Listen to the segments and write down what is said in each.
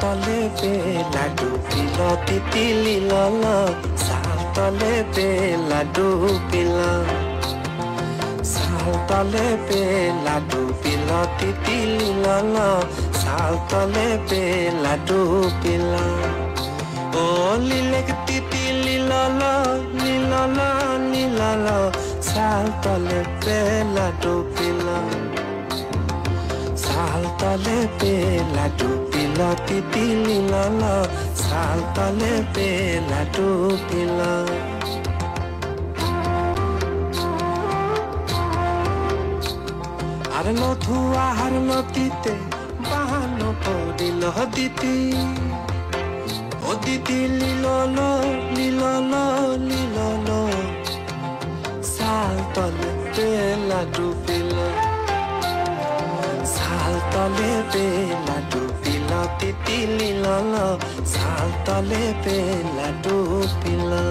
tale pe ladu pila titili lala sal tale pe ladu pila sal tale pe ladu pila titili lala sal tale pe ladu pila oh lile titili lala lilala lilala sal tale pe ladu pila saltale pe ladu pila titili lala saltale pe ladu pila arlo thua harlo tite bahano podilo diti o diti lilolo lilolo lilolo saltale pe ladu pila saltale pe ladu pila titili lala saltale pe ladu pila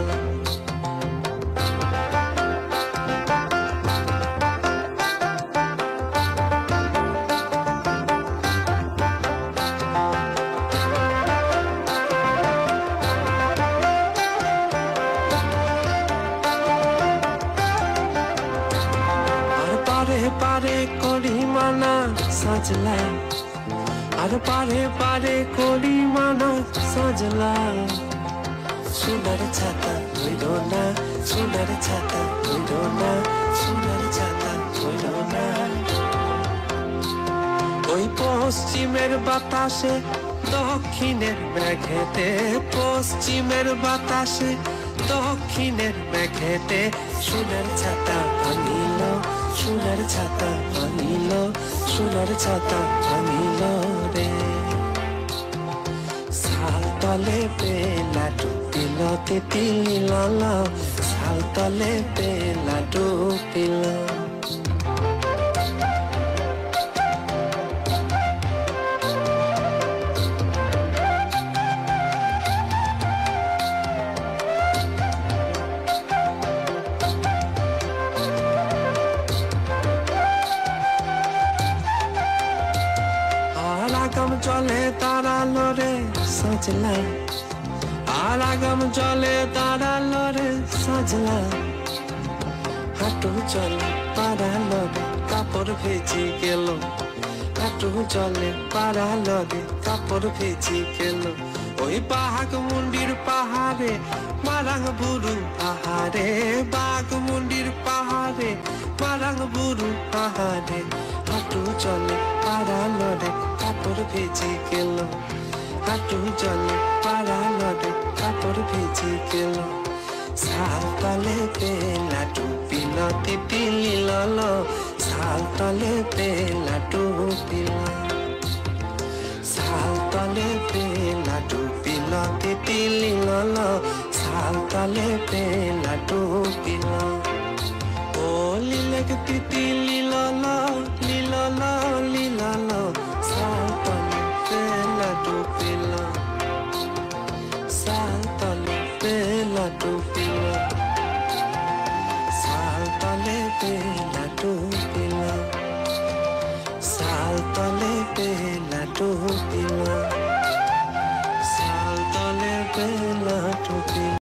pare kori mana sajla ar pare kori mana sajla sunar chata oirona sunar chata oirona sunar chata oirona oi পশ্চিমের বাতাসে দক্ষিণের মেঘেতে পশ্চিমের বাতাসে দক্ষিণের মেঘেতে সুনার ছাতা আনিল সোনার ছাতা আনিল সোনার ছাতা আনিল রে সালতলে পে লাডু পিলা তিতিলি লালা সালতলে পে লাডু পিলা আগাম চলে তারালো রে সাজলা আর আগাম চলে তারালো রে সাজলা হাঁটু চলে পারালো রে কাপড় ভেজে গেল হাঁটু চলে পারালো রে কাপড় ভেজে গেল ওই বাঘ মুন্ডির পাহাড়ে মারাং বুরু পাহাড়ে বাঘ মুন্ডির পাহাড়ে মারাং বুরু পাহাড়ে হাঁটু চলে পারালো রে কাপড় ভেজে গেল হাঁটু চলে পারালো রে কাপড় ভেজে গেল সালতলে পে লাডু পিলা তিতিলি ললো সালতলে পে লাডু পিলা সালতলে পে লাডু পিলা তিতিলি ললো সালতলে পে লাডু পিলা ও লিলে তিতিলি ললো lilala lilala saltale pe ladu pila saltale pe ladu pila saltale pe ladu pila saltale pe ladu pila saltale pe ladu pila